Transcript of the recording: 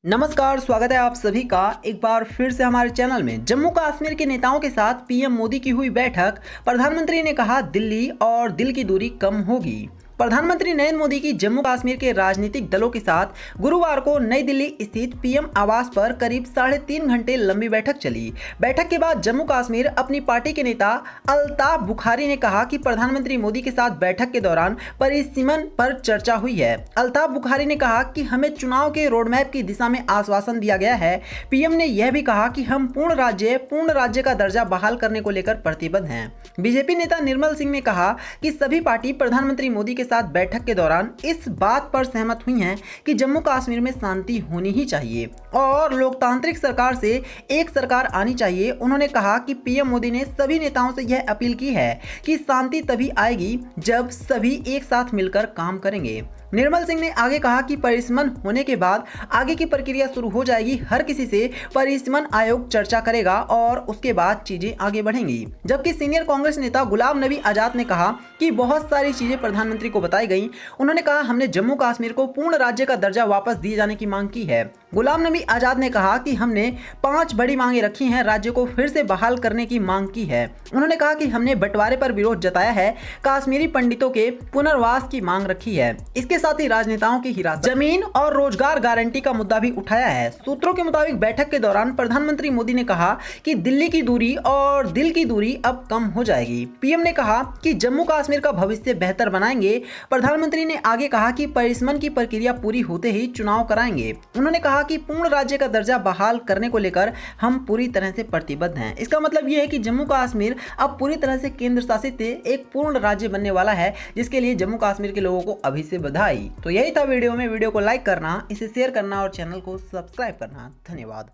नमस्कार, स्वागत है आप सभी का एक बार फिर से हमारे चैनल में। जम्मू कश्मीर के नेताओं के साथ पीएम मोदी की हुई बैठक। प्रधानमंत्री ने कहा दिल्ली और दिल की दूरी कम होगी। प्रधानमंत्री नरेंद्र मोदी की जम्मू कश्मीर के राजनीतिक दलों के साथ गुरुवार को नई दिल्ली स्थित पीएम आवास पर करीब 3.5 घंटे लंबी बैठक चली। बैठक के बाद जम्मू कश्मीर अपनी पार्टी के नेता अल्ताफ बुखारी ने कहा कि प्रधानमंत्री मोदी के साथ बैठक के दौरान परिसीमन पर चर्चा हुई है। अल्ताफ बुखारी ने कहा कि हमें चुनाव के रोडमैप की दिशा में आश्वासन दिया गया है। पीएम ने यह भी कहा कि हम पूर्ण राज्य का दर्जा बहाल करने को लेकर प्रतिबद्ध हैं। बीजेपी नेता निर्मल सिंह ने कहा कि सभी पार्टी प्रधानमंत्री मोदी के साथ बैठक के दौरान इस बात पर सहमत हुई हैं कि जम्मू कश्मीर में शांति होनी ही चाहिए और लोकतांत्रिक सरकार से एक सरकार आनी चाहिए। उन्होंने कहा कि पीएम मोदी ने सभी नेताओं से यह अपील की है कि शांति तभी आएगी जब सभी एक साथ मिलकर काम करेंगे। निर्मल सिंह ने आगे कहा कि परिसीमन होने के बाद आगे की प्रक्रिया शुरू हो जाएगी। हर किसी से परिसीमन आयोग चर्चा करेगा और उसके बाद चीजें आगे बढ़ेंगी। जबकि सीनियर कांग्रेस नेता गुलाम नबी आजाद ने कहा कि बहुत सारी चीजें प्रधानमंत्री को बताई गई। उन्होंने कहा हमने जम्मू कश्मीर को पूर्ण राज्य का दर्जा वापस दिए जाने की मांग की है। गुलाम नबी आजाद ने कहा कि हमने 5 बड़ी मांगे रखी हैं। राज्य को फिर से बहाल करने की मांग की है। उन्होंने कहा कि हमने बंटवारे पर विरोध जताया है। कश्मीरी पंडितों के पुनर्वास की मांग रखी है। इसके साथ ही राजनेताओं की हिरासत, जमीन और रोजगार गारंटी का मुद्दा भी उठाया है। सूत्रों के मुताबिक बैठक के दौरान प्रधानमंत्री मोदी ने कहा कि दिल्ली की दूरी और दिल की दूरी अब कम हो जाएगी। पीएम ने कहा कि जम्मू कश्मीर का भविष्य बेहतर बनाएंगे। प्रधानमंत्री ने आगे कहा कि परिसीमन की प्रक्रिया पूरी होते ही चुनाव कराएंगे। उन्होंने कहा कि पूर्ण राज्य का दर्जा बहाल करने को लेकर हम पूरी तरह से प्रतिबद्ध हैं। इसका मतलब यह है कि जम्मू कश्मीर अब पूरी तरह से केंद्र शासित एक पूर्ण राज्य बनने वाला है, जिसके लिए जम्मू कश्मीर के लोगों को अभी से बधाई। तो यही था वीडियो में। वीडियो को लाइक करना, इसे शेयर करना और चैनल को सब्सक्राइब करना। धन्यवाद।